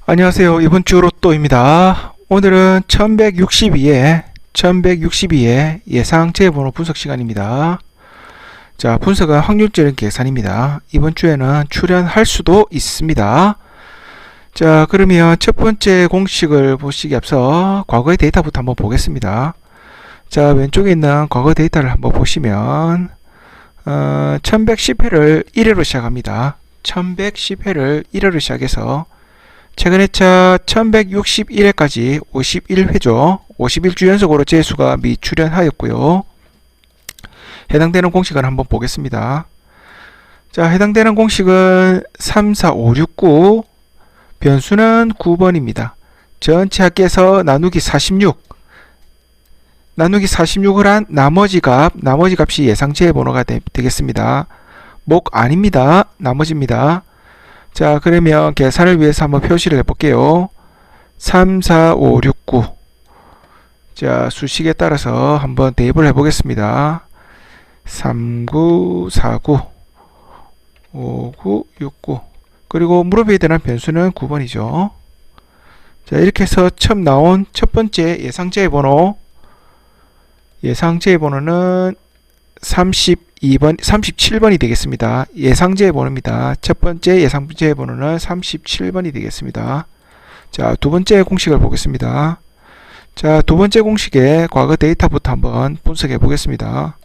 안녕하세요. 이번 주 로또입니다. 오늘은 1162의 예상제 번호 분석 시간입니다. 자, 분석은 확률적인 계산입니다. 이번 주에는 출연할 수도 있습니다. 자, 그러면 첫 번째 공식을 보시기 앞서 과거의 데이터부터 한번 보겠습니다. 자, 왼쪽에 있는 과거 데이터를 한번 보시면 1110회를 1회로 시작합니다. 1110회를 1회로 시작해서 최근 회차 1161회까지 51회죠. 51주 연속으로 재수가 미출연하였고요. 해당되는 공식을 한번 보겠습니다. 자, 해당되는 공식은 3, 4, 5, 6, 9, 변수는 9번입니다. 전체 합계에서 나누기 46, 나누기 46을 한 나머지 값이 예상제 번호가 되겠습니다. 목 아닙니다. 나머지입니다. 자, 그러면 계산을 위해서 한번 표시를 해볼게요. 3, 4, 5, 6, 9. 자, 수식에 따라서 한번 대입을 해보겠습니다. 3, 9, 4, 9, 5, 9, 6, 9. 그리고 물어봐야 되는 변수는 9번이죠. 자, 이렇게 해서 처음 나온 첫 번째 예상제의 번호는 37번이 되겠습니다. 예상제의 번호입니다. 첫 번째 예상제의 번호는 37번이 되겠습니다. 자, 두 번째 공식을 보겠습니다. 자, 두 번째 공식의 과거 데이터부터 한번 분석해 보겠습니다.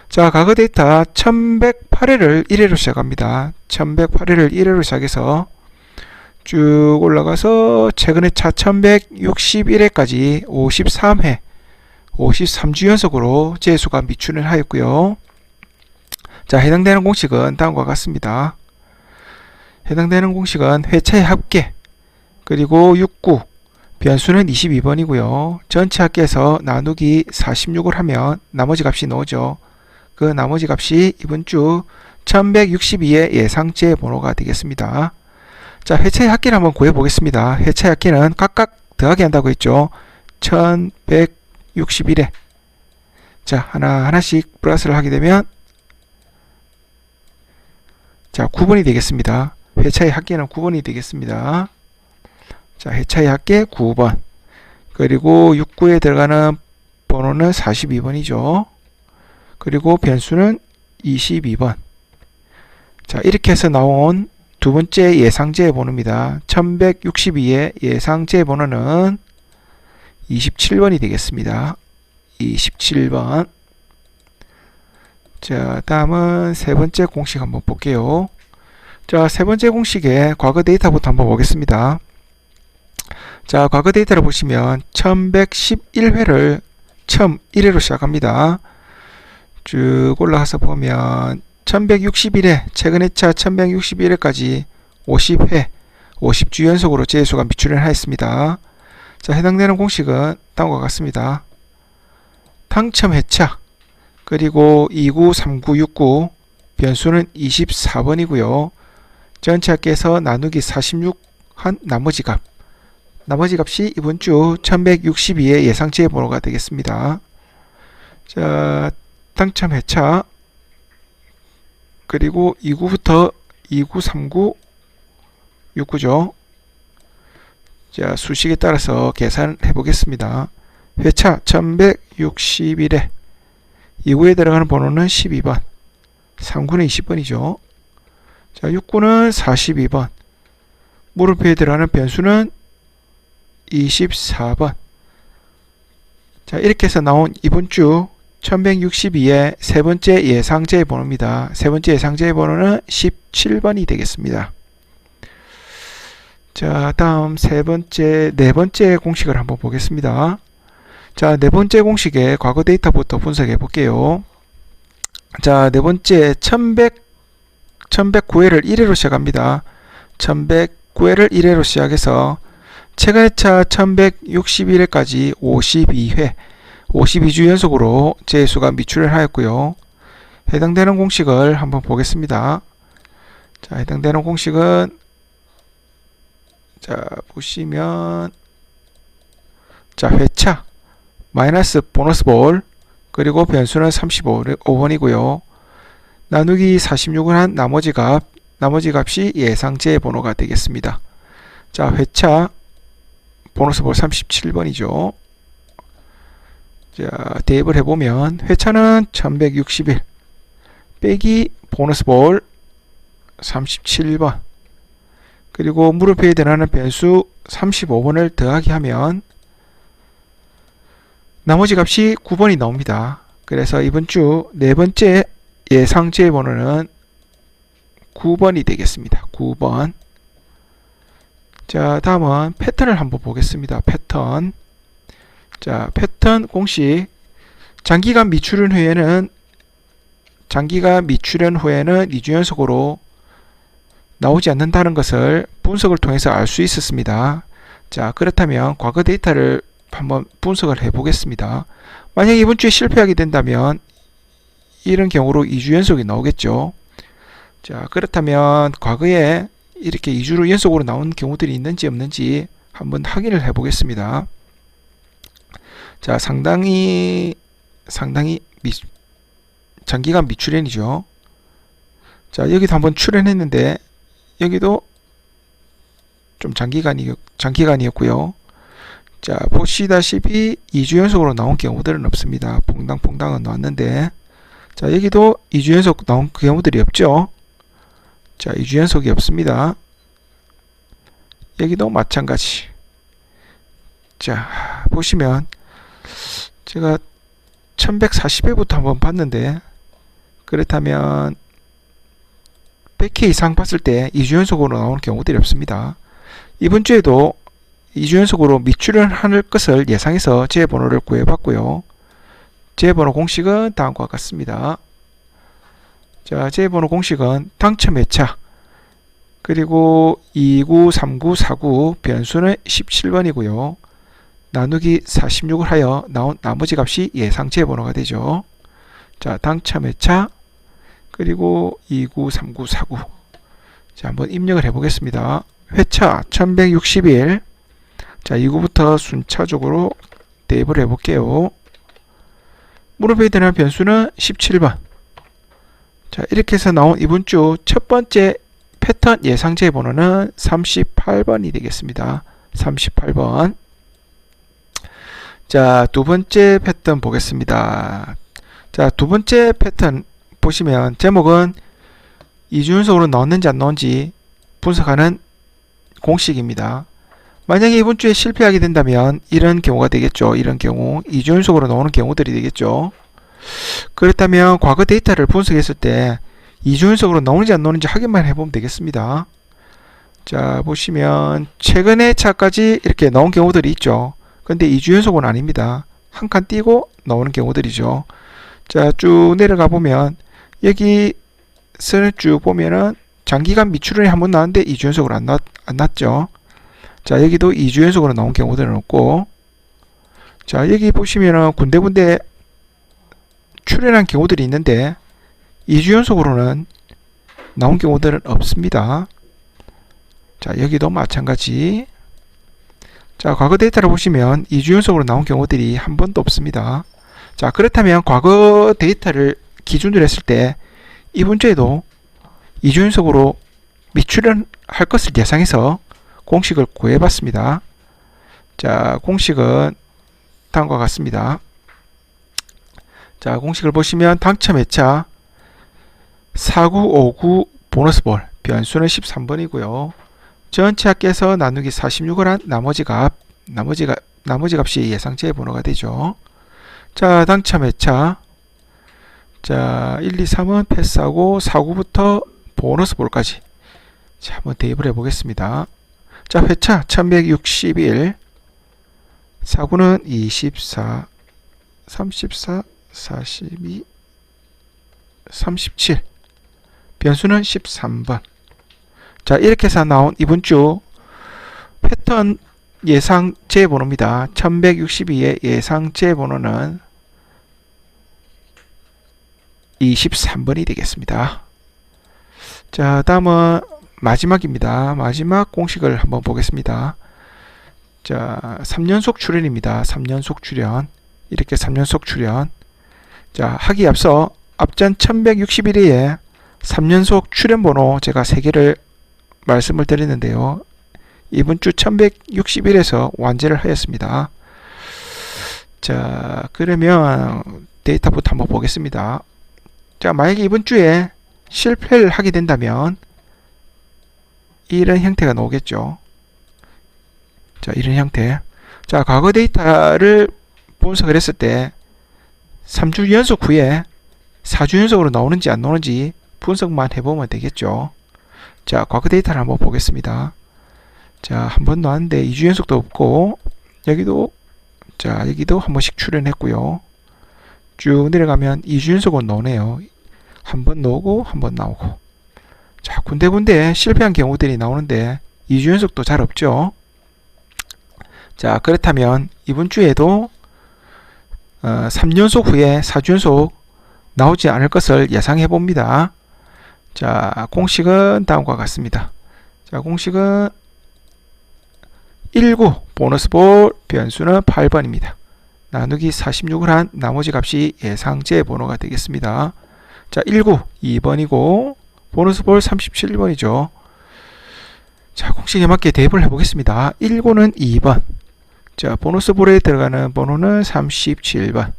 자, 과거 데이터 1108회를 1회로 시작합니다. 1108회를 1회로 시작해서 쭉 올라가서 최근에 차 1161회까지 53회 53주 연속으로 재수가 미출을 하였고요. 자, 해당되는 공식은 다음과 같습니다. 해당되는 공식은 회차의 합계, 그리고 69, 변수는 22번이고요. 전체 합계에서 나누기 46을 하면 나머지 값이 나오죠. 그 나머지 값이 이번 주 1162의 예상제 번호가 되겠습니다. 자, 회차의 합계를 한번 구해보겠습니다. 회차의 합계는 각각 더하기 한다고 했죠. 1161에 자, 하나씩 플러스를 하게 되면 자, 9번이 되겠습니다. 회차의 합계는 9번이 되겠습니다. 자, 회차의 합계 9번. 그리고 69에 들어가는 번호는 42번이죠. 그리고 변수는 22번. 자, 이렇게 해서 나온 두 번째 예상제 번호입니다. 1162의 예상제 번호는 27번이 되겠습니다. 27번. 자, 다음은 세 번째 공식 한번 볼게요. 자, 세 번째 공식의 과거 데이터부터 한번 보겠습니다. 자, 과거 데이터를 보시면 1111회를 처음 1회로 시작합니다. 쭉 올라가서 보면 1161회, 최근 회차 1161회까지 50회, 50주 연속으로 재수가 미출을 하였습니다. 자, 해당되는 공식은 다음과 같습니다. 당첨 회차, 그리고 29, 39, 69, 변수는 24번이고요. 전체 합계에서 나누기 46 한 나머지 값이 이번 주 1162의 예상제 번호가 되겠습니다. 자, 당첨 회차, 그리고 29부터 29, 39, 69죠. 자, 수식에 따라서 계산해 보겠습니다. 회차 1161에 2구에 들어가는 번호는 12번, 3구는 20번이죠. 자, 6구는 42번, 물음표에 들어가는 변수는 24번. 자, 이렇게 해서 나온 이번 주 1162의 세 번째 예상제 번호입니다. 세 번째 예상제 번호는 17번이 되겠습니다. 자, 다음 네 번째 공식을 한번 보겠습니다. 자, 네 번째 공식의 과거 데이터부터 분석해 볼게요. 자, 네 번째 1109회를 1회로 시작합니다. 1109회를 1회로 시작해서 최근 회차 1161회까지 52회, 52주 연속으로 재수가 미출을 하였고요. 해당되는 공식을 한번 보겠습니다. 자, 해당되는 공식은 자, 보시면 자, 회차 마이너스 보너스 볼, 그리고 변수는 35번이고요. 나누기 46을 한 나머지 값이 예상제 번호가 되겠습니다. 자, 회차 보너스볼 37번이죠. 자, 대입을 해보면 회차는 1161 빼기 보너스볼 37번 그리고 물음표에 들어가는 변수 35번을 더하기 하면 나머지 값이 9번이 나옵니다. 그래서 이번 주 네 번째 예상 제번호는 9번이 되겠습니다. 9번. 자, 다음은 패턴을 한번 보겠습니다. 패턴. 자, 패턴 공식. 장기간 미출현 후에는 2주 연속으로 나오지 않는다는 것을 분석을 통해서 알 수 있었습니다. 자, 그렇다면 과거 데이터를 한번 분석을 해 보겠습니다. 만약에 이번 주에 실패하게 된다면 이런 경우로 2주 연속이 나오겠죠. 자, 그렇다면 과거에 이렇게 2주로 연속으로 나온 경우들이 있는지 없는지 한번 확인을 해 보겠습니다. 자, 상당히 장기간 미출현이죠. 자, 여기도 한번 출현했는데 여기도 좀 장기간이었고요. 자, 보시다시피 2주 연속으로 나온 경우들은 없습니다. 퐁당퐁당은 나왔는데, 자, 여기도 2주 연속 나온 경우들이 없죠. 자, 2주 연속이 없습니다. 여기도 마찬가지. 자, 보시면 제가 1140회부터 한번 봤는데, 그렇다면 100회 이상 봤을 때 2주 연속으로 나오는 경우들이 없습니다. 이번 주에도 2주 연속으로 미출현할 것을 예상해서 제 번호를 구해봤고요. 제 번호 공식은 다음과 같습니다. 자, 제 번호 공식은 당첨 회차 그리고 29, 39, 49 변수는 17번이고요. 나누기 46을 하여 나온 나머지 값이 예상 제 번호가 되죠. 자, 당첨 회차 그리고 29, 39, 49. 자, 한번 입력을 해보겠습니다. 회차 1161. 자, 2구부터 순차적으로 대입을 해볼게요. 물음표에 들어간 변수는 17번. 자, 이렇게 해서 나온 이번 주 첫 번째 패턴 예상제 번호는 38번이 되겠습니다. 38번. 자, 두 번째 패턴 보겠습니다. 자, 두 번째 패턴 보시면 제목은 2주 연속으로 나왔는지 안 나온지 분석하는 공식입니다. 만약에 이번 주에 실패하게 된다면 이런 경우가 되겠죠. 이런 경우 2주 연속으로 나오는 경우들이 되겠죠. 그렇다면 과거 데이터를 분석했을 때 2주 연속으로 나오는지 안 나오는지 확인만 해보면 되겠습니다. 자, 보시면 최근의 차까지 이렇게 나온 경우들이 있죠. 근데 2주 연속은 아닙니다. 한 칸 띄고 나오는 경우들이죠. 자, 쭉 내려가 보면 여기서는 쭉 보면은 장기간 미출현이 한번 나왔는데 2주 연속으로 안 났죠. 자, 여기도 2주 연속으로 나온 경우들은 없고, 자, 여기 보시면은 군데군데 출현한 경우들이 있는데 2주 연속으로는 나온 경우들은 없습니다. 자, 여기도 마찬가지. 자, 과거 데이터를 보시면 2주 연속으로 나온 경우들이 한 번도 없습니다. 자, 그렇다면 과거 데이터를 기준으로 했을 때 이번 주에도 2주 연속으로 미출현할 것을 예상해서 공식을 구해봤습니다. 자, 공식은 다음과 같습니다. 자, 공식을 보시면 당첨 회차 4959 보너스볼 변수는 13번이고요. 전체 합계에서 나누기 46을 한 나머지 값이 예상치의 번호가 되죠. 자, 당첨 회차. 자, 1, 2, 3은 패스하고 49부터 보너스볼까지. 자, 한번 대입을 해보겠습니다. 자, 회차 1161. 49는 24, 34, 42, 37. 변수는 13번. 자, 이렇게 해서 나온 이번 주 패턴 예상 제번호입니다. 1162의 예상 제번호는 23번이 되겠습니다. 자, 다음은 마지막입니다. 마지막 공식을 한번 보겠습니다. 자, 3연속 출현입니다. 3연속 출현. 이렇게 3연속 출현. 자, 하기 앞서 앞전 1161회에 3연속 출현 번호 제가 3개를 말씀을 드렸는데요. 이번 주 1161에서 완제를 하였습니다. 자, 그러면 데이터부터 한번 보겠습니다. 자, 만약에 이번 주에 실패를 하게 된다면 이런 형태가 나오겠죠. 자, 이런 형태. 자, 과거 데이터를 분석을 했을 때 3주 연속 후에 4주 연속으로 나오는지 안 나오는지 분석만 해보면 되겠죠. 자, 과거 데이터를 한번 보겠습니다. 자, 한 번 나왔는데 2주 연속도 없고, 여기도 한 번씩 출현했고요. 쭉 내려가면 2주 연속은 나오네요. 한 번 나오고 한 번 나오고. 자, 군데군데 실패한 경우들이 나오는데 2주 연속도 잘 없죠. 자, 그렇다면 이번 주에도 3연속 후에 4주 연속 나오지 않을 것을 예상해 봅니다. 자, 공식은 다음과 같습니다. 자, 공식은 19 보너스 볼 변수는 8번입니다. 나누기 46을 한 나머지 값이 예상제 번호가 되겠습니다. 자, 19 2번이고 보너스 볼 37번이죠. 자, 공식에 맞게 대입을 해보겠습니다. 19는 2번. 자, 보너스 볼에 들어가는 번호는 37번.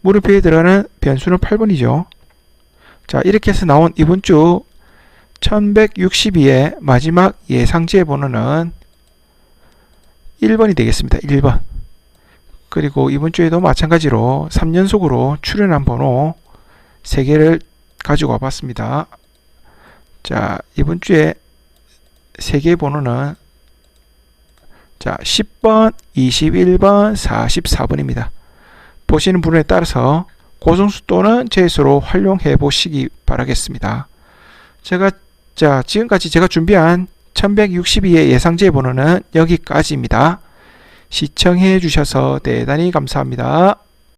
물음표에 들어가는 변수는 8번이죠. 자, 이렇게 해서 나온 이번 주 1162의 마지막 예상제 번호는 1번이 되겠습니다. 1번. 그리고 이번 주에도 마찬가지로 3연속으로 출현한 번호 3개를 가지고 와봤습니다. 자, 이번 주에 3개의 번호는 자, 10번, 21번, 44번입니다. 보시는 부분에 따라서 고정수 또는 제수로 활용해 보시기 바라겠습니다. 지금까지 제가 준비한 1162의 예상제 번호는 여기까지입니다. 시청해 주셔서 대단히 감사합니다.